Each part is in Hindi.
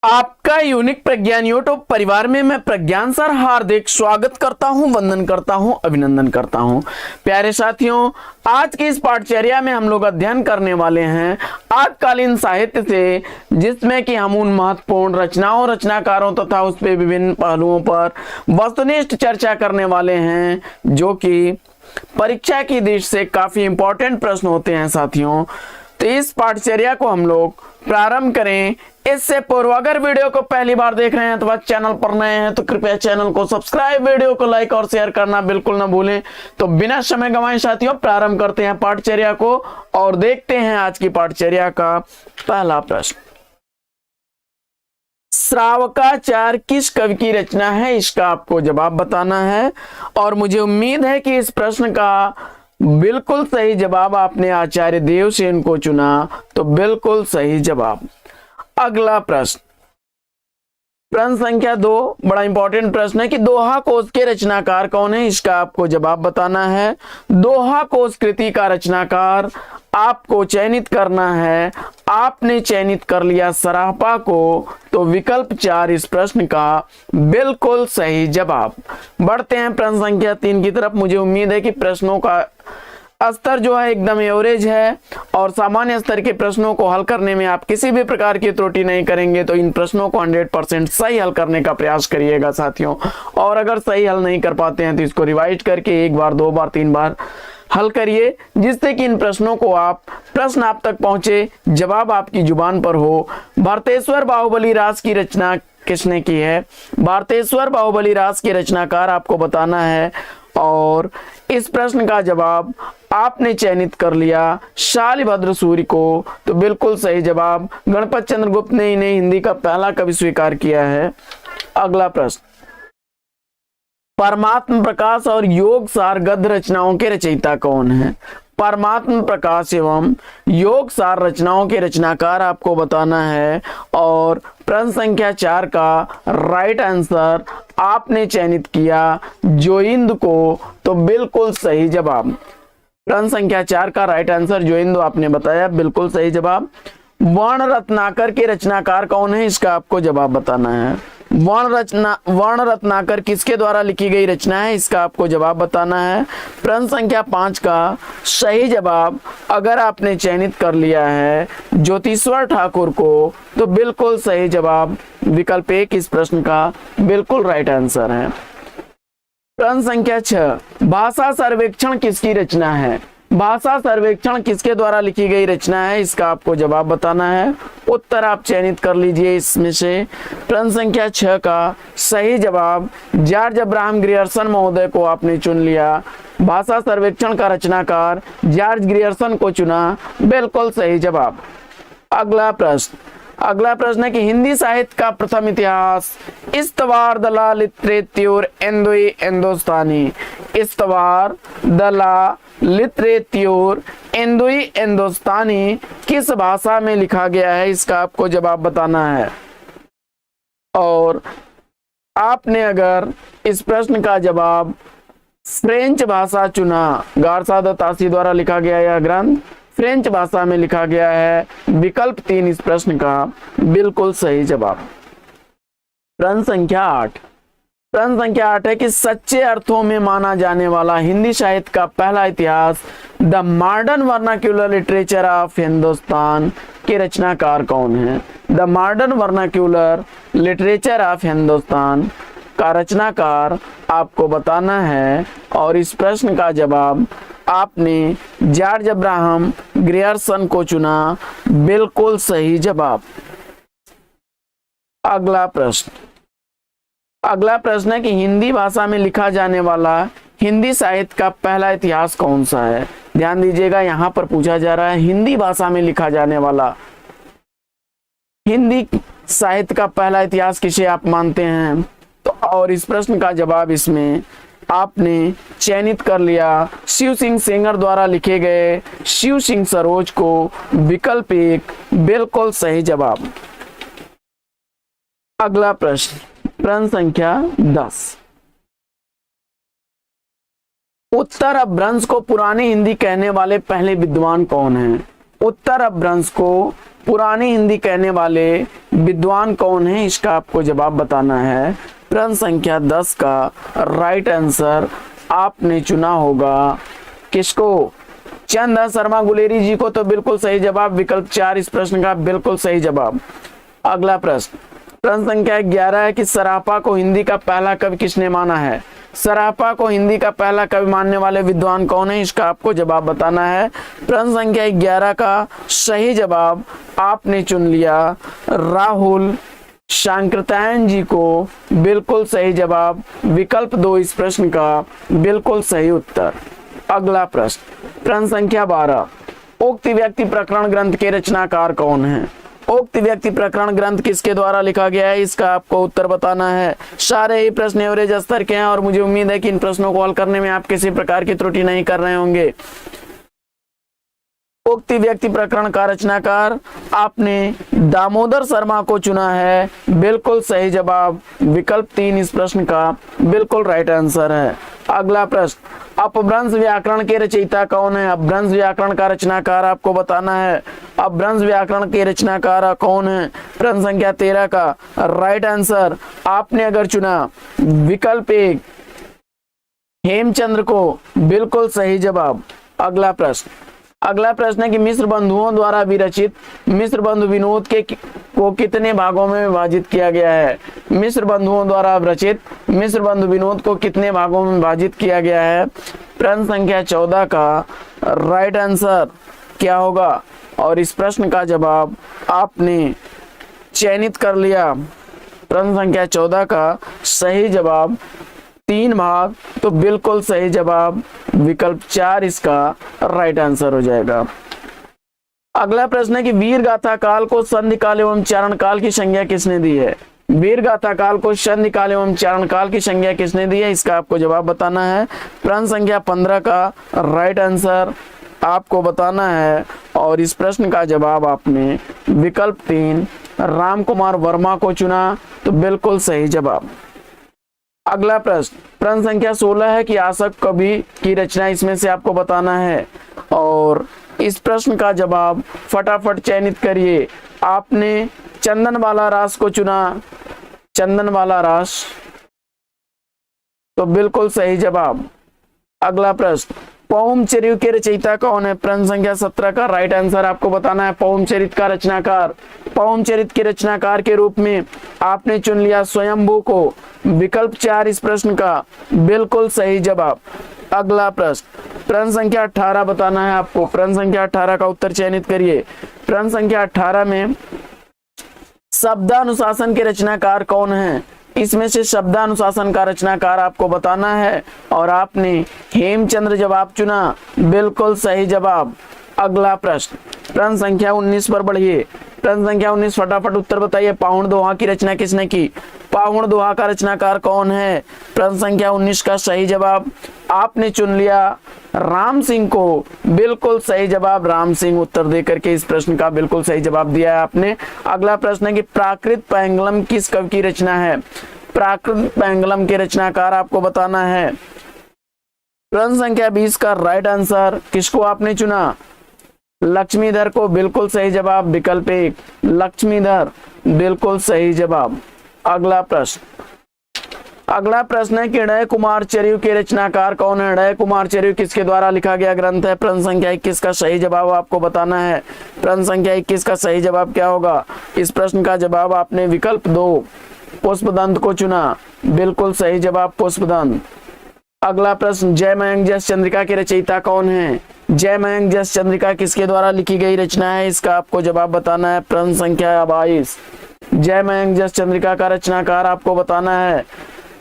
आपका यूनिक प्रज्ञान यूट्यूब परिवार में मैं प्रज्ञान सर हार्दिक स्वागत करता हूं, वंदन करता हूं, अभिनंदन करता हूं। प्यारे साथियों, आज की इस पाठचर्या में हम लोग अध्ययन करने वाले हैं आजकालीन साहित्य से, जिसमें कि हम उन महत्वपूर्ण रचनाओं, रचनाकारों तथा उस पे विभिन्न पहलुओं पर वस्तुनिष्ठ चर्चा करने वाले हैं, जो कि परीक्षा की दृष्टि से काफी इंपॉर्टेंट प्रश्न होते हैं साथियों। तो इस पाठचर्या को हम लोग प्रारंभ करें। इससे पूर्व अगर वीडियो को पहली बार देख रहे हैं तो वह चैनल पर नए हैं तो कृपया चैनल को सब्सक्राइब, वीडियो को लाइक और शेयर करना बिल्कुल ना भूलें। तो बिना समय गंवाए साथियों, प्रारंभ करते हैं पाठचर्या को और देखते हैं आज की पाठचर्या का पहला प्रश्न। श्रावकाचार किस कवि की रचना है? इसका आपको जवाब बताना है और मुझे उम्मीद है कि इस प्रश्न का बिल्कुल सही जवाब आपने आचार्य देवसेन को चुना, तो बिल्कुल सही जवाब। अगला प्रश्न, प्रश्न संख्या 2, बड़ा इंपॉर्टेंट प्रश्न है कि दोहा कोश के रचनाकार कौन है? इसका आपको जवाब बताना है। दोहा कोश कृति का रचनाकार आपको चयनित करना है। आपने चयनित कर लिया सराहपा को, तो विकल्प 4 इस प्रश्न का बिल्कुल सही जवाब। बढ़ते हैं प्रश्न संख्या 3 की तरफ। मुझे उम्मीद है कि प्रश्नों का स्तर जो है एकदम एवरेज है और सामान्य स्तर के प्रश्नों को हल करने में आप किसी भी प्रकार की त्रुटि नहीं करेंगे। तो इन प्रश्नों को 100% सही हल करने का प्रयास करिएगा साथियों। और अगर सही हल नहीं कर पाते हैं तो इसको रिवाइज करके 1 बार, 2 बार, 3 बार हल करिए, जिससे कि इन प्रश्नों को प्रश्न आप तक पहुंचे, जवाब आपकी जुबान पर हो। भारतेश्वर बाहुबली रास की रचना किसने की है? भारतेश्वर बाहुबली रास के रचनाकार आपको बताना है और इस प्रश्न का जवाब आपने चयनित कर लिया शालिभद्र सूर्य को, तो बिल्कुल सही जवाब। गणपत चंद्रगुप्त ने इन्हें हिंदी का पहला कवि स्वीकार किया है। अगला प्रश्न, परमात्म प्रकाश और योग सार गद्य रचनाओं के रचयिता कौन है? परमात्म प्रकाश एवं योग सार रचनाओं के रचनाकार आपको बताना है और प्रश्न संख्या 4 का राइट आंसर आपने चयनित किया जोइंद को, तो बिल्कुल सही जवाब। प्रश्न संख्या 4 का राइट आंसर जोइंद आपने बताया, बिल्कुल सही जवाब। वर्ण रत्नाकर के रचनाकार कौन है? इसका आपको जवाब बताना है। वर्ण रत्नाकर किसके द्वारा लिखी गई रचना है? इसका आपको जवाब बताना है। प्रश्न संख्या 5 का सही जवाब अगर आपने चयनित कर लिया है ज्योतिश्वर ठाकुर को, तो बिल्कुल सही जवाब। विकल्प 1 इस प्रश्न का बिल्कुल राइट आंसर है। प्रश्न संख्या 6, भाषा सर्वेक्षण किसकी रचना है? भाषा सर्वेक्षण किसके द्वारा लिखी गई रचना है? इसका आपको जवाब बताना है। उत्तर आप चयनित कर लीजिए इसमें से। प्रश्न संख्या 6 का सही जवाब जॉर्ज अब्राहम ग्रियर्सन महोदय को आपने चुन लिया। भाषा सर्वेक्षण का रचनाकार जॉर्ज ग्रियर्सन को चुना, बिल्कुल सही जवाब। अगला प्रश्न है कि हिंदी साहित्य का प्रथम इतिहास इस्तवार दला लिटरेत्योर एंदोई एंदोस्तानी। इस्तवार दला लिटरेत्योर एंदोई एंदोस्तानी किस भाषा में लिखा गया है? इसका आपको जवाब बताना है और आपने अगर इस प्रश्न का जवाब फ्रेंच भाषा चुना, गारसा द तासी द्वारा लिखा गया यह ग्रंथ फ्रेंच भाषा में लिखा गया है। विकल्प 3 इस प्रश्न का बिल्कुल सही जवाब। प्रश्न संख्या 8 है कि सच्चे अर्थों में माना जाने वाला हिंदी साहित्य का पहला इतिहास the modern vernacular literature of Hindustan के रचनाकार कौन है? The modern vernacular literature of Hindustan का रचनाकार आपको बताना है और इस प्रश्न का जवाब आपने जॉर्ज अब्राहम ग्रियर्सन को चुना, बिल्कुल सही जवाब। अगला प्रश्न है कि हिंदी भाषा में लिखा जाने वाला हिंदी साहित्य का पहला इतिहास कौन सा है? ध्यान दीजिएगा, यहां पर पूछा जा रहा है हिंदी भाषा में लिखा जाने वाला हिंदी साहित्य का पहला इतिहास किसे आप मानते हैं? तो और इस प्रश्न का जवाब इसमें आपने चयनित कर लिया शिव सिंह सेंगर द्वारा लिखे गए शिव सिंह सरोज को, विकल्प 1 बिल्कुल सही जवाब। अगला प्रश्न संख्या 10, उत्तर अपभ्रंश को पुरानी हिंदी कहने वाले पहले विद्वान कौन हैं? उत्तर अपभ्रंश को पुरानी हिंदी कहने वाले विद्वान कौन है, इसका आपको जवाब बताना है। प्रश्न संख्या 10 का राइट आंसर आपने चुना होगा किसको, चंद शर्मा गुलेरी जी को। तो बिल्कुल सही जवाब विकल्प 4 इस प्रश्न का बिल्कुल सही जवाब। अगला प्रश्न संख्या 11 है कि सराफा को हिंदी का पहला कवि किसने माना है। सराफा को हिंदी का पहला कवि मानने वाले विद्वान कौन है, इसका आपको जवाब बताना है। प्रश्न संख्या 11 का सही जवाब आपने चुन लिया राहुल शांकृत्यायन जी को। बिल्कुल सही जवाब विकल्प 2 इस प्रश्न का बिल्कुल सही उत्तर। अगला प्रश्न संख्या 12, उक्त व्यक्ति प्रकरण ग्रंथ के रचनाकार कौन है। उक्त व्यक्ति प्रकरण ग्रंथ किसके द्वारा लिखा गया है, इसका आपको उत्तर बताना है। सारे ही प्रश्न एवरेज स्तर के हैं और मुझे उम्मीद है कि इन प्रश्नों को हल करने में आप किसी प्रकार की त्रुटि नहीं कर रहे होंगे। उक्त व्यक्ति प्रकरण का रचनाकार आपने दामोदर शर्मा को चुना है। बिल्कुल सही जवाब विकल्प 3 इस प्रश्न का बिल्कुल राइट आंसर है। अगला प्रश्न अपभ्रंश व्याकरण के रचयिता कौन है। अपभ्रंश व्याकरण का रचनाकार आपको बताना है। अपभ्रंश व्याकरण के रचनाकार कौन है। प्रश्न संख्या 13 का राइट आंसर आपने अगर चुना विकल्प 1 हेमचंद्र को। बिल्कुल सही जवाब। अगला प्रश्न है कि मिश्र बंधुओं द्वारा विरचित मिश्र बंधु विनोद को कितने भागों में विभाजित किया गया है। मिश्र बंधुओं द्वारा रचित मिश्र बंधु विनोद को कितने भागों में विभाजित किया गया है। प्रश्न संख्या 14 का राइट आंसर क्या होगा और इस प्रश्न का जवाब आपने चयनित कर लिया। प्रश्न संख्या 14 का सही जवाब 3 भाग। तो बिल्कुल सही जवाब विकल्प 4 इसका राइट आंसर हो जाएगा। अगला प्रश्न है कि वीर गाथा काल को संधि काल एवं चारण काल की संज्ञा किसने दी है। वीर गाथा काल को संधि काल एवं चारण काल की संज्ञा किसने दी है, इसका आपको जवाब बताना है। प्रश्न संख्या 15 का राइट आंसर आपको बताना है और इस प्रश्न का जवाब आपने विकल्प 3 राम कुमार वर्मा को चुना। तो बिल्कुल सही जवाब। अगला प्रश्न संख्या 16 है कि आशक कवि की रचना इसमें से आपको बताना है और इस प्रश्न का जवाब फटाफट चयनित करिए। आपने चंदनवाला रास को चुना। चंदनवाला रास, तो बिल्कुल सही जवाब। अगला प्रश्न पहुम चरित के रचयिता कौन है। प्रश्न संख्या 17 का राइट आंसर आपको बताना है। पहुम चरित का रचनाकार, पहुम चरित के रचनाकार के रूप में आपने चुन लिया स्वयंभू को। विकल्प 4 इस प्रश्न का बिल्कुल सही जवाब। अगला प्रश्न संख्या 18 बताना है आपको। प्रश्न संख्या 18 का उत्तर चयनित करिए। प्रश्न संख्या 18 में शब्दानुशासन के रचनाकार कौन है। इसमें से शब्दानुशासन का रचनाकार आपको बताना है और आपने हेमचंद्र जवाब चुना। बिल्कुल सही जवाब। अगला प्रश्न संख्या 19 पर बढ़िए। प्रश्न संख्या 19 फटाफट उत्तर बताइए। पाहुण दोहा की रचना किसने की। पाहुण दोहा का रचनाकार कौन है। प्रश्न संख्या 19 का सही जवाब आपने चुन लिया राम सिंह को। बिल्कुल सही जवाब राम सिंह उत्तर देकर के इस प्रश्न का बिल्कुल सही जवाब दिया है आपने। अगला प्रश्न है कि प्राकृत पैंगलम किस कवि की रचना है। प्राकृत पैंगलम के रचनाकार आपको बताना है। प्रश्न संख्या 20 का राइट आंसर किसको आपने चुना, लक्ष्मीधर को। बिल्कुल सही जवाब विकल्प 1 लक्ष्मीधर, बिल्कुल सही जवाब। अगला प्रश्न है कि णय कुमार चरियु के रचनाकार कौन है। णय कुमार चरियु किसके द्वारा लिखा गया ग्रंथ है। प्रश्न संख्या 21 का सही जवाब आपको बताना है। प्रश्न संख्या 21 का सही जवाब क्या होगा। इस प्रश्न का जवाब आपने विकल्प 2 पुष्पदंत को चुना। बिल्कुल सही जवाब पुष्पदंत। अगला प्रश्न जय मयंक जस चंद्रिका के रचयिता कौन है। जय मयंक जस चंद्रिका किसके द्वारा लिखी गई रचना है, इसका आपको जवाब बताना है। प्रश्न संख्या 22 जय मयंक जस चंद्रिका का रचनाकार आपको बताना है।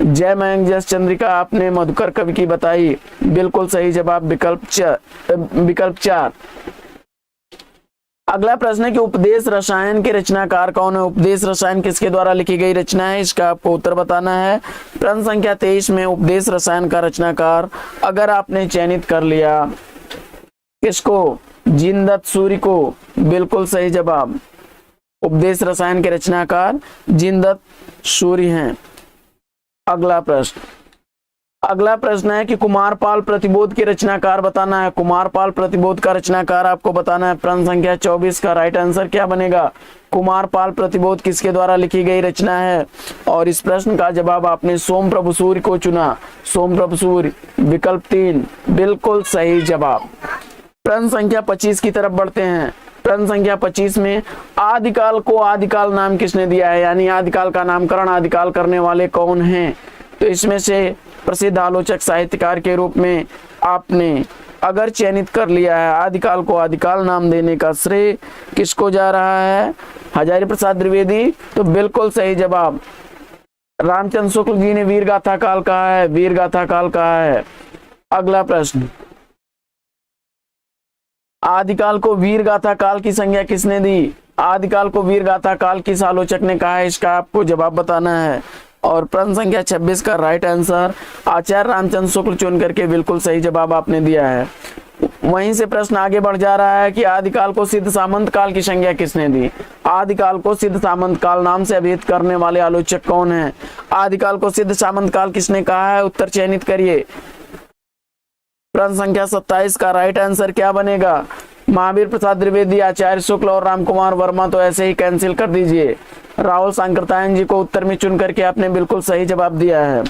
जय मयंक जस चंद्रिका आपने मधुकर कवि की बताई। बिल्कुल सही जवाब विकल्प 4। अगला प्रश्न है कि उपदेश रसायन के रचनाकार कौन है। उपदेश रसायन किसके द्वारा लिखी गई रचना है, इसका आपको उत्तर बताना है। प्रश्न संख्या 23 में उपदेश रसायन का रचनाकार अगर आपने चयनित कर लिया किसको, जिनदत्त सूरि को। बिल्कुल सही जवाब। उपदेश रसायन के रचनाकार जिनदत्त सूरि हैं। अगला प्रश्न अगला प्रश्न है कि कुमारपाल प्रतिबोध के रचनाकार बताना है। कुमारपाल प्रतिबोध का रचनाकार आपको बताना है। प्रश्न संख्या 24 का राइट आंसर क्या बनेगा? कुमारपाल प्रतिबोध किसके द्वारा लिखी गई रचना है? और इस प्रश्न का जवाब आपने सोम प्रभु सूर्य को चुना। सोम प्रभु सूर्य, विकल्प 3 बिल्कुल सही जवाब। प्रश्न संख्या 25 की तरफ बढ़ते हैं। प्रश्न संख्या 25 में आदिकाल को आदिकाल नाम किसने दिया है, यानी आदिकाल का नामकरण आदिकाल करने वाले कौन हैं? तो इसमें से प्रसिद्ध आलोचक साहित्यकार के रूप में आपने अगर चयनित कर लिया है, आदिकाल को आदिकाल नाम देने का श्रेय किसको जा रहा है? हजारी प्रसाद द्विवेदी। तो बिल्कुल सही जवाब। रामचंद्र शुक्ल जी ने वीर गाथा काल कहा है, वीर गाथा काल कहा है। अगला प्रश्न, आदिकाल को वीर गाथा काल की संज्ञा किसने दी? आदिकाल को वीर गाथा काल किस आलोचक ने कहा है, इसका आपको जवाब बताना है। और प्रश्न संख्या 26 का राइट आंसर आचार्य रामचंद्र शुक्ल चुन करके बिल्कुल सही जवाब आपने दिया है। वहीं से प्रश्न आगे बढ़ जा रहा है कि आदिकाल को सिद्ध सामंत काल की संज्ञा किसने दी? आदिकाल को सिद्ध सामंत काल नाम से अभिहित करने वाले आलोचक कौन है? आदिकाल को सिद्ध सामंत काल किसने कहा है? उत्तर चयनित करिए। प्रश्न संख्या 27 का राइट आंसर क्या बनेगा? महावीर प्रसाद द्विवेदी, आचार्य शुक्ल और रामकुमार वर्मा। तो ऐसे ही कैंसिल कर दीजिए। राहुल सांकृत्यायन जी को उत्तर में चुन करके आपने बिल्कुल सही जवाब दिया है।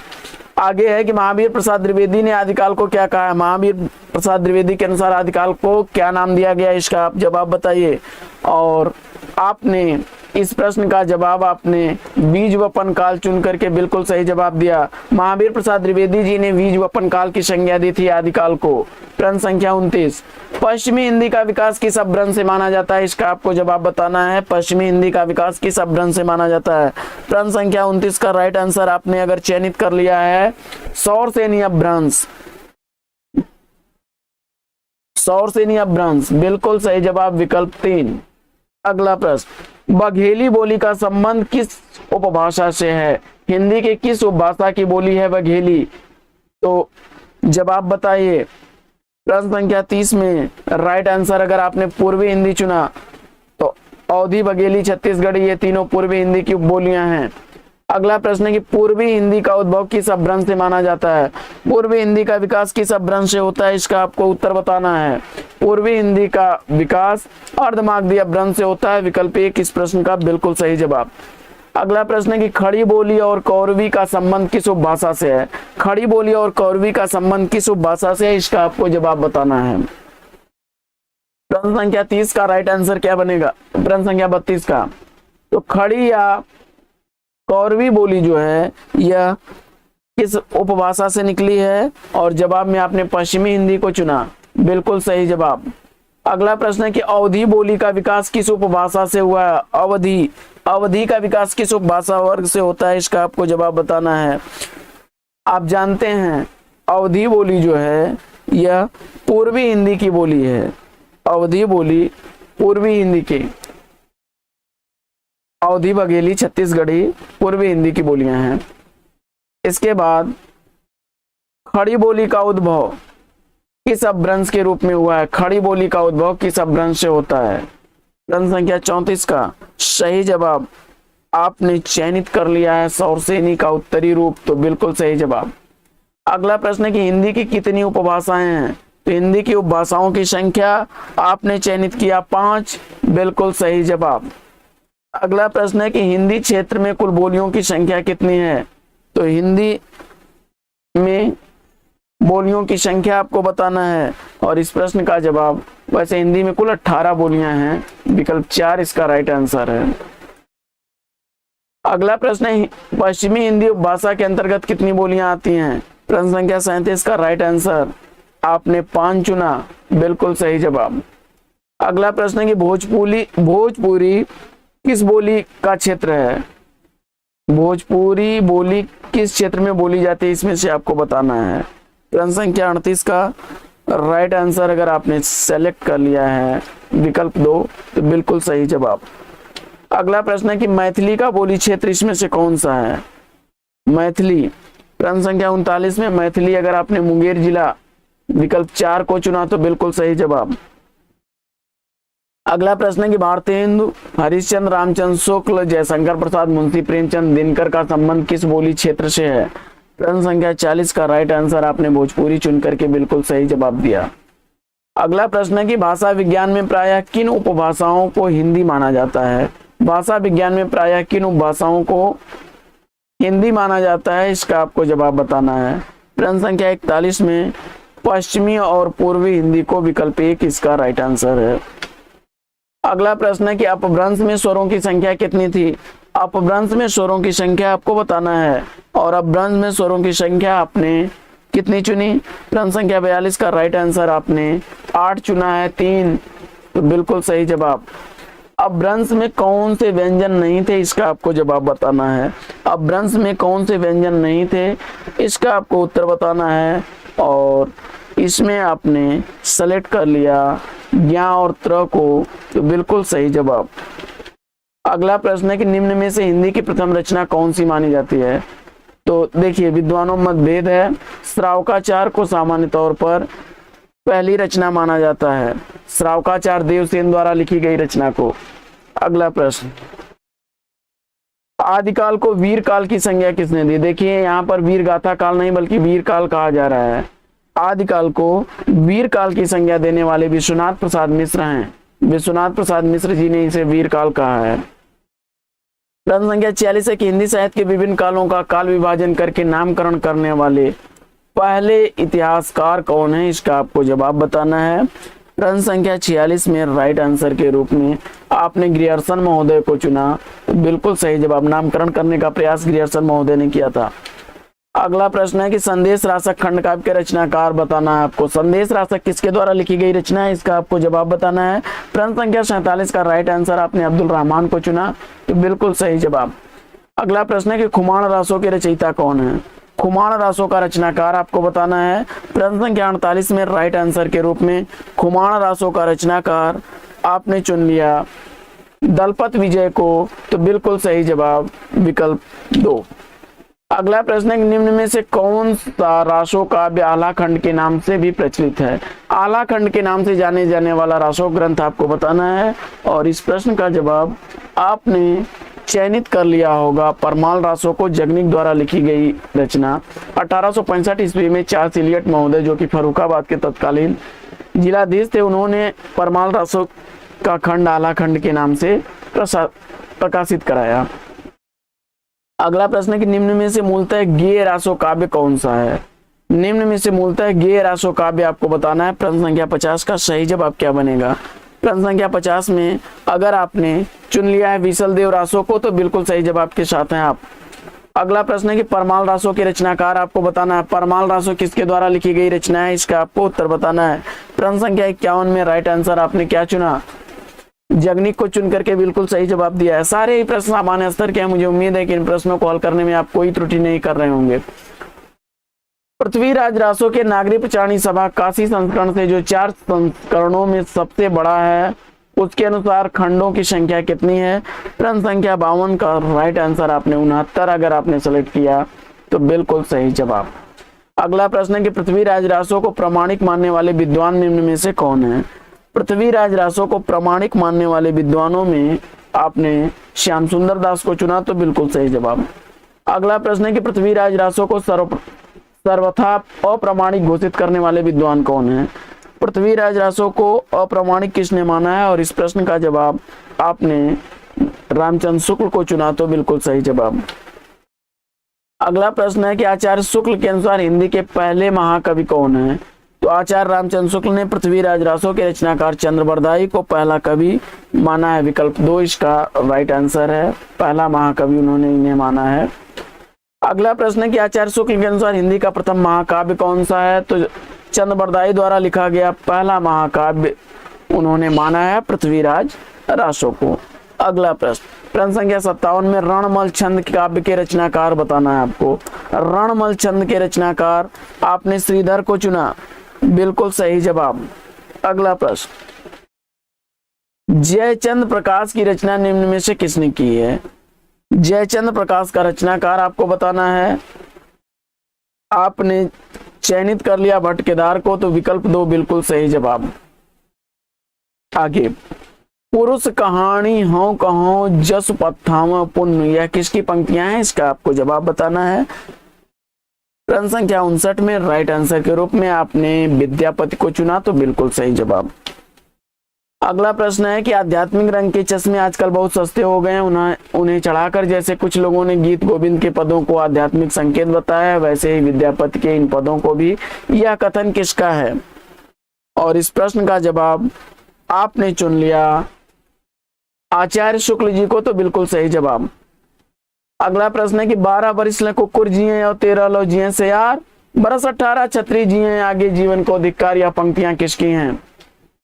आगे है कि महावीर प्रसाद द्विवेदी ने आदिकाल को क्या कहा है? महावीर प्रसाद द्विवेदी के अनुसार आदिकाल को क्या नाम दिया गया, इसका आप जवाब बताइए। और आपने इस प्रश्न का जवाब आपने बीज वपन काल चुन करके बिल्कुल सही जवाब दिया। महावीर प्रसाद द्विवेदी जी ने बीज वपन काल की संज्ञा दी थी आदिकाल को। प्रश्न संख्या 29, पश्चिमी हिंदी का विकास किस अपभ्रंश से माना जाता है, इसका आपको जवाब बताना है। पश्चिमी हिंदी का विकास किस अपभ्रंश से माना जाता है? प्रश्न संख्या 29 का राइट आंसर आपने अगर चयनित कर लिया है सौरसेनी अपभ्रंश। सौरसेनी अपभ्रंश बिल्कुल सही जवाब, विकल्प 3। अगला प्रश्न, बघेली बोली का संबंध किस उपभाषा से है? हिंदी के किस उपभाषा की बोली है बघेली? तो जवाब बताइए। प्रश्न संख्या 30 में राइट आंसर अगर आपने पूर्वी हिंदी चुना तो अवधी, बघेली, छत्तीसगढ़ी ये तीनों पूर्वी हिंदी की उपबोलियां हैं। अगला प्रश्न है कि पूर्वी हिंदी का उद्भव किस अपभ्रंश से माना जाता है? पूर्वी हिंदी का विकास किस अपभ्रंश से होता है, इसका आपको उत्तर बताना है। पूर्वी हिंदी का विकास अर्धमागधी अपभ्रंश से होता है, विकल्प 1 इस प्रश्न का बिल्कुल सही जवाब। अगला प्रश्न है कि खड़ी बोली और कौरवी का संबंध किस उपभाषा से है? खड़ी बोली और कौरवी का संबंध किस उपभाषा से है, इसका आपको जवाब बताना है। प्रश्न संख्या 30 का राइट आंसर क्या बनेगा? प्रश्न संख्या 32 का, तो खड़ी या कौरवी बोली जो है यह किस उपभाषा से निकली है? और जवाब में आपने पश्चिमी हिंदी को चुना, बिल्कुल सही जवाब। अगला प्रश्न है कि अवधी बोली का विकास किस उपभाषा से हुआ है? अवधी, अवधी का विकास किस उपभाषा वर्ग से होता है, इसका आपको जवाब बताना है। आप जानते हैं अवधी बोली जो है यह पूर्वी हिंदी की बोली है। अवधी बोली पूर्वी हिंदी की, अवधी, बघेली, छत्तीसगढ़ी पूर्वी हिंदी की बोलियां हैं। इसके बाद खड़ी बोली का उद्भव किस अपभ्रंश के रूप में हुआ है? खड़ी बोली का उद्भव किस अपभ्रंश से होता है? प्रश्न संख्या 34 का सही जवाब आपने चयनित कर लिया है सौरसेनी का उत्तरी रूप, तो बिल्कुल सही जवाब। अगला प्रश्न है कि हिंदी की कितनी उपभाषाएं हैं? तो हिंदी की उपभाषाओं की संख्या आपने चयनित किया 5, बिल्कुल सही जवाब। अगला प्रश्न है कि हिंदी क्षेत्र में कुल बोलियों की संख्या कितनी है? तो हिंदी में बोलियों की संख्या आपको बताना है। और इस प्रश्न का जवाब, वैसे हिंदी में कुल 18 बोलियां हैं, विकल्प 4 इसका राइट आंसर है। अगला प्रश्न है पश्चिमी हिंदी उपभाषा के अंतर्गत कितनी बोलियां आती हैं? प्रश्न संख्या 37 का राइट आंसर आपने 5 चुना, बिल्कुल सही जवाब। अगला प्रश्न है कि भोजपुरी किस बोली का क्षेत्र है? भोजपुरी बोली किस क्षेत्र में बोली जाती है, इसमें से आपको बताना है। प्रश्न संख्या 38 का राइट आंसर अगर आपने सेलेक्ट कर लिया है विकल्प 2, तो बिल्कुल सही जवाब। अगला प्रश्न है कि मैथिली का बोली क्षेत्र इसमें से कौन सा है? मैथिली, प्रश्न संख्या 39 में मैथिली अगर आपने मुंगेर जिला विकल्प 4 को चुना, तो बिल्कुल सही जवाब। अगला प्रश्न है कि भारतेंदु हरिश्चंद्र, रामचंद्र शुक्ल, जयशंकर प्रसाद, मुंशी प्रेमचंद, दिनकर का संबंध किस बोली क्षेत्र से है? प्रश्न संख्या 40 का राइट आंसर आपने भोजपुरी चुन करके बिल्कुल सही जवाब दिया। अगला प्रश्न है कि भाषा विज्ञान में प्रायः किन उपभाषाओं को हिंदी माना जाता है। भाषा विज्ञान में प्रायः किन उपभाषाओं को हिंदी माना जाता है, इसका आपको जवाब बताना है। प्रश्न संख्या 41 में पश्चिमी और पूर्वी हिंदी को विकल्प 1 इसका राइट आंसर है। अगला प्रश्न है कि अपभ्रंश में स्वरों की संख्या कितनी थी। अपभ्रंश में स्वरों की संख्या आपको बताना है और अपभ्रंश में स्वरों की संख्या आपने कितनी चुनी। प्रश्न संख्या 42 का राइट आंसर आपने 8 चुना है, 3 तो बिल्कुल सही जवाब। अपभ्रंश में कौन से व्यंजन नहीं थे, इसका आपको जवाब बताना है। अपभ्रंश में कौन से व्यंजन नहीं थे, इसका आपको उत्तर बताना है और इसमें आपने सेलेक्ट कर लिया ज्ञा और त्र को, तो बिल्कुल सही जवाब। अगला प्रश्न है कि निम्न में से हिंदी की प्रथम रचना कौन सी मानी जाती है। तो देखिए विद्वानों में मतभेद है। श्रावकाचार को सामान्य तौर पर पहली रचना माना जाता है, श्रावकाचार देवसेन द्वारा लिखी गई रचना को। अगला प्रश्न, आदिकाल को वीर काल की संज्ञा किसने दी। देखिए यहाँ पर वीर गाथा काल नहीं बल्कि वीर काल कहा जा रहा है। आदिकाल को वीर काल की संज्ञा देने वाले विश्वनाथ प्रसाद मिश्र हैं। विश्वनाथ प्रसाद मिश्र जी ने इसे वीर काल कहा है। प्रश्न संख्या 46 है कि हिंदी साहित्य के विभिन्न कालों का काल विभाजन करके नामकरण करने वाले पहले इतिहासकार कौन है, इसका आपको जवाब बताना है। प्रश्न संख्या 46 में राइट आंसर के रूप में आपने ग्रियर्सन महोदय को चुना, तो बिल्कुल सही जवाब। नामकरण करने का प्रयास ग्रियर्सन महोदय ने किया था। अगला प्रश्न है कि संदेश रासक खंड काव्य के रचनाकार बताना है आपको। संदेश रासक किसके द्वारा लिखी गई रचना है, इसका आपको जवाब बताना है। प्रश्न संख्या 47 का राइट आंसर आपने अब्दुल रहमान को चुना, तो बिल्कुल सही जवाब। अगला प्रश्न है कि खुमाण रासों के रचयिता कौन है। खुमाण रासों का रचनाकार आपको बताना है। प्रश्न संख्या 48 में राइट आंसर के रूप में खुमाण रासों का रचनाकार आपने चुन लिया दलपत विजय को, तो बिल्कुल सही जवाब विकल्प 2। अगला प्रश्न है निम्न में से कौन सा रासो काव्य आला खंड के नाम से भी प्रचलित है। आला खंड के नाम से जाने जाने वाला रासो ग्रंथ आपको बताना है और इस प्रश्न का जवाब आपने चयनित कर लिया होगा परमाल रासो को, जगनिक द्वारा लिखी गई रचना। 1865 ईस्वी में चार्ल्स इलियट महोदय जो कि फर्रुखाबाद के तत्कालीन जिलाधीश थे, उन्होंने परमाल रासो का खंड आला खंड के नाम से प्रकाशित कराया। अगला प्रश्न है कि निम्न में से मूलतः गेय रासो काव्य कौन सा है। निम्न में से मूलतः गेय रासो काव्य आपको बताना है। प्रश्न संख्या 50 का सही जवाब क्या बनेगा। प्रश्न संख्या 50 में अगर आपने चुन लिया है विसल देव रासो को, तो बिल्कुल सही जवाब के साथ हैं आप। अगला प्रश्न है कि परमाल रासो के रचनाकार आपको बताना है। परमाल रासो किसके द्वारा लिखी गई रचना है, इसका आपको उत्तर बताना है। प्रश्न संख्या 51 में राइट आंसर आपने क्या चुना, जगनिक को चुन करके बिल्कुल सही जवाब दिया है। सारे ही प्रश्न सामान्य स्तर के हैं। मुझे उम्मीद है कि इन प्रश्नों को हल करने में आप कोई त्रुटि नहीं कर रहे होंगे। पृथ्वीराज रासो के नागरिक प्रचारणी सभा काशी संस्करण से जो 4 संस्करणों में सबसे बड़ा है, उसके अनुसार खंडों की संख्या कितनी है। प्रश्न संख्या 52 का राइट आंसर आपने 69 अगर आपने सेलेक्ट किया, तो बिल्कुल सही जवाब। अगला प्रश्न है कि पृथ्वीराज रासो को प्रामाणिक मानने वाले विद्वान निम्न में से कौन है। पृथ्वीराज रासो को प्रामाणिक मानने वाले विद्वानों में आपने श्याम सुंदर दास को चुना, तो बिल्कुल सही जवाब। अगला प्रश्न है कि पृथ्वीराज रासो को सर्वथा अप्रामाणिक घोषित करने वाले विद्वान कौन है। पृथ्वीराज रासो को अप्रामाणिक किसने माना है और इस प्रश्न का जवाब आपने रामचंद्र शुक्ल को चुना, तो बिल्कुल सही जवाब। अगला प्रश्न है कि आचार्य शुक्ल के अनुसार हिंदी के पहले महाकवि कौन है। तो आचार्य रामचंद्र शुक्ल ने पृथ्वीराज रासो के रचनाकार चंद्रबरदाई को पहला कवि माना है, विकल्प 2 इसका राइट आंसर है। पहला महाकवि उन्होंने इन्हें माना है। अगला प्रश्न है कि आचार्य शुक्ल के अनुसार हिंदी का प्रथम महाकाव्य कौन सा है। तो चंद्रबरदाई द्वारा लिखा गया पहला महाकाव्य उन्होंने माना है पृथ्वीराज रासो को। अगला प्रश्न संख्या 57 में रणमल छंद काव्य के रचनाकार बताना है आपको। रणमल छंद के रचनाकार आपने श्रीधर को चुना, बिल्कुल सही जवाब। अगला प्रश्न, जयचंद प्रकाश की रचना निम्न में से किसने की है। जयचंद प्रकाश का रचनाकार आपको बताना है। आपने चयनित कर लिया भट्ट केदार को, तो विकल्प 2 बिल्कुल सही जवाब। आगे, पुरुष कहानी हो कहो जस पत्थाव पुण्य, यह किसकी पंक्तियां हैं, इसका आपको जवाब बताना है। प्रश्न संख्या 59 में राइट आंसर के रूप में आपने विद्यापति को चुना, तो बिल्कुल सही जवाब। अगला प्रश्न है कि आध्यात्मिक रंग के चश्मे आजकल बहुत सस्ते हो गए हैं, उन्हें चढ़ाकर जैसे कुछ लोगों ने गीत गोविंद के पदों को आध्यात्मिक संकेत बताया है, वैसे ही विद्यापति के इन पदों को भी। यह कथन किसका है? और इस प्रश्न का जवाब आपने चुन लिया आचार्य शुक्ल जी को, तो बिल्कुल सही जवाब। अगला प्रश्न है कि 12 बरिस ले कुकुर जिए और 13 लो जिए से यार, बरस 18 छतरी जिए आगे जीवन को धिक्कार। यह पंक्तियां किसकी हैं?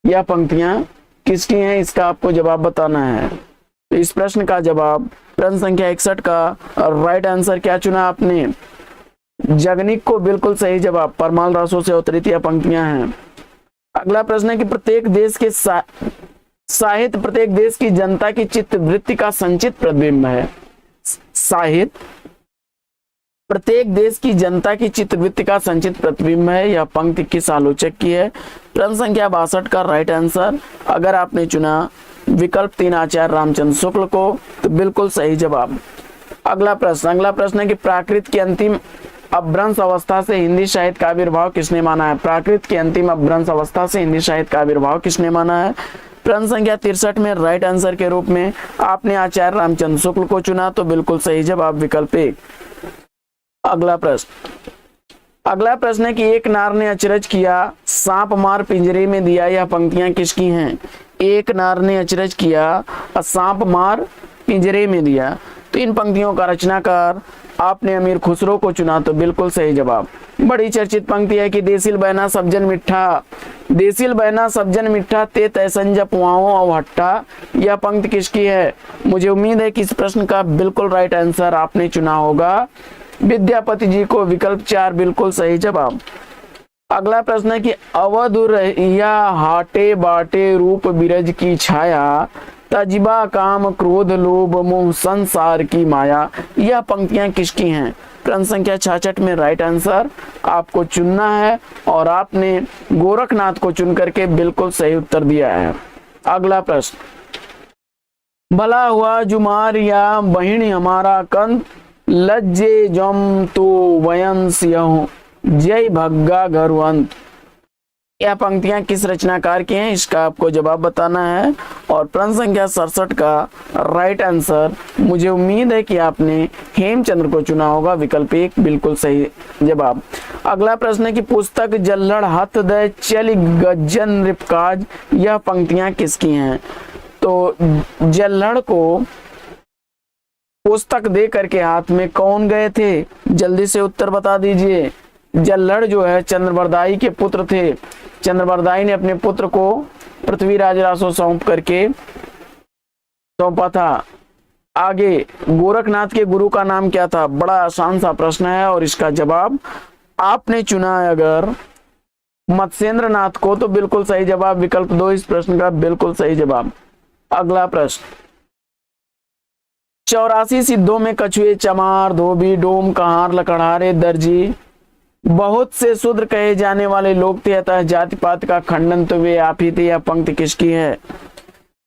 यह पंक्तियां किसकी हैं? इसका आपको जवाब बताना है। तो इस प्रश्न का जवाब, प्रश्न संख्या 61 का राइट आंसर क्या चुना आपने? जगनिक को, बिल्कुल सही जवाब। परमाल रसों से अवतरित यह पंक्तियां हैं। अगला प्रश्न है कि प्रत्येक देश के साहित्य प्रत्येक देश की जनता की चित्त वृत्ति का संचित प्रतिबिंब है। साहित्य प्रत्येक देश की जनता की चित्तवृत्ति का संचित प्रतिबिंब है। यह पंक्ति किस आलोचक की है? प्रश्न संख्या 62 का राइट आंसर, अगर आपने चुना विकल्प 3 आचार्य रामचंद्र शुक्ल को, तो बिल्कुल सही जवाब। अगला प्रश्न है कि प्राकृत की अंतिम अपभ्रंश अवस्था से हिंदी साहित्य का आविर्भाव किसने माना है? प्राकृत की अंतिम अपभ्रंश अवस्था से हिंदी साहित्य का आविर्भाव किसने माना है? प्रश्न संख्या 63 में राइट आंसर के रूप में आपने आचार्य रामचंद्र शुक्ल को चुना, तो बिल्कुल सही जवाब विकल्प 1। अगला प्रश्न है कि एक नार ने अचरज किया, सांप मार पिंजरे में दिया। यह पंक्तियां किसकी हैं? एक नार ने अचरज किया, सांप मार पिंजरे में दिया। तो इन पंक्तियों का रचनाकार आपने अमीर खुसरो को चुना, तो बिल्कुल सही जवाब। बड़ी चर्चित पंक्ति है कि देसिल बहना सब्जन मिठा, देसिल बहना सब्जन मिठा ते तैसन जपवाओ और हट्टा। यह पंक्ति किसकी है? मुझे उम्मीद है कि इस प्रश्न का बिल्कुल राइट आंसर आपने चुना होगा विद्यापति जी को, विकल्प 4 बिल्कुल सही जवाब। अगला प्रश्न है कि अवध रहिया हाटे बाटे रूप बिरज की छाया, तजबा काम क्रोध लोभ मोह संसार की माया। यह पंक्तियां किसकी हैं? प्रश्न संख्या 66 में राइट आंसर आपको चुनना है और आपने गोरखनाथ को चुन करके बिल्कुल सही उत्तर दिया है। अगला प्रश्न, भला हुआ जुमार या बहिणी हमारा कंत, लज्जे जम तो वयंस यहूं जय भग्गा घरवंत। यह पंक्तियां किस रचनाकार की हैं? इसका आपको जवाब बताना है। और प्रश्न संख्या 67 का राइट आंसर, मुझे उम्मीद है कि आपने हेमचंद्र को चुना होगा, विकल्प 1 बिल्कुल सही जवाब। अगला प्रश्न है कि पुस्तक जल्लड़ हथ दे चल गज्जन नृपकाज। यह पंक्तियां किसकी हैं? तो जल्लड़ को पुस्तक दे करके हाथ में कौन गए थे? जल्दी से उत्तर बता दीजिए। जल्लड़ जो है चंद्रबरदाई के पुत्र थे। चंद्रबरदाई ने अपने पुत्र को पृथ्वीराज रासो सौंपा था। आगे गोरखनाथ के गुरु का नाम क्या था? बड़ा आसान सा प्रश्न है और इसका जवाब आपने चुना है अगर मत्स्येंद्र नाथ को, तो बिल्कुल सही जवाब, विकल्प 2 इस प्रश्न का बिल्कुल सही जवाब। अगला प्रश्न, 84 सिद्धों में कछुए चमार धोबी डोम कहार लकड़हारे दर्जी बहुत से शूद्र कहे जाने वाले लोग थे, अतः जाति पात का खंडन तो वे आप ही थे। यह पंक्ति किसकी है?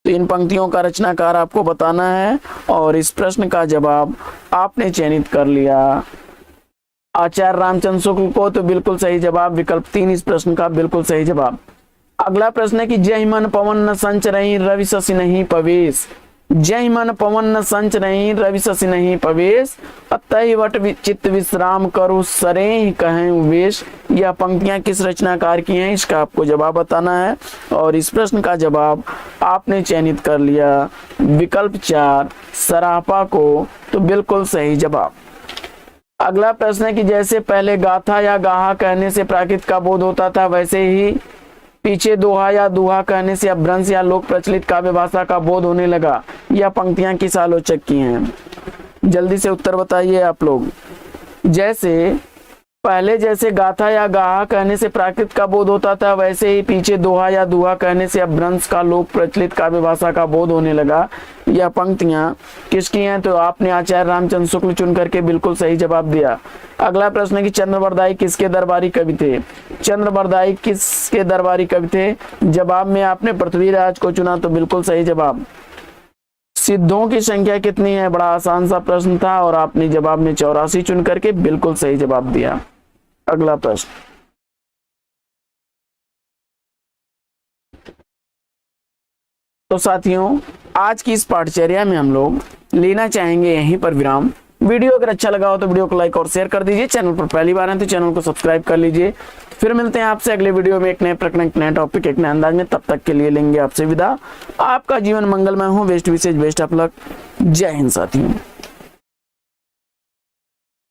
तो इन पंक्तियों का रचनाकार आपको बताना है और इस प्रश्न का जवाब आपने चयनित कर लिया आचार्य रामचंद्र शुक्ल को, तो बिल्कुल सही जवाब, विकल्प 3 इस प्रश्न का बिल्कुल सही जवाब। अगला प्रश्न है कि जय मन पवन न संच रही रवि शशि नहीं पवेश। जय मन पवन न संच नहीं रवि शशि नहीं पवेश, अतः वट चित्त विश्राम करो सरे कहें वेश। यह पंक्तियां किस रचनाकार की हैं? इसका आपको जवाब बताना है और इस प्रश्न का जवाब आपने चयनित कर लिया विकल्प 4 सरापा को, तो बिल्कुल सही जवाब। अगला प्रश्न है कि जैसे पहले गाथा या गाहा कहने से प्राकृत का बोध होता था, वैसे ही पीछे दोहा या दुहा कहने से अपभ्रंश या लोक प्रचलित काव्य भाषा का बोध होने लगा। यह पंक्तियां किस आलोचक की हैं? जल्दी से उत्तर बताइए आप लोग। जैसे गाथा या गाहा कहने से प्राकृत का बोध होता था, वैसे ही पीछे दोहा या दुहा कहने से अपभ्रंश का लोक प्रचलित काव्य भाषा का बोध होने लगा। यह पंक्तियां किसकी हैं? तो आपने आचार्य रामचंद्र शुक्ल चुन करके बिल्कुल सही जवाब दिया। अगला प्रश्न है कि चंद्रबरदाई किसके दरबारी कवि थे? चंद्रबरदाई किसके दरबारी कवि थे? जवाब में आपने पृथ्वीराज को चुना, तो बिल्कुल सही जवाब। सिद्धों की संख्या कितनी है? बड़ा आसान सा प्रश्न था और आपने जवाब में 84 चुन करके बिल्कुल सही जवाब दिया। अगला प्रश्न, तो साथियों आज की इस पाठचर्या में हम लोग लेना चाहेंगे यहीं पर विराम। वीडियो अगर अच्छा लगा हो तो वीडियो को लाइक और शेयर कर दीजिए। चैनल पर पहली बार हैं तो चैनल को सब्सक्राइब कर लीजिए। फिर मिलते हैं आपसे अगले वीडियो में एक नए प्रकरण, एक नए टॉपिक, एक नए अंदाज में। तब तक के लिए लेंगे आपसे विदा। आपका जीवन मंगलमय हो। बेस्ट विशेष, बेस्ट ऑफ लक। जय हिंद साथियों।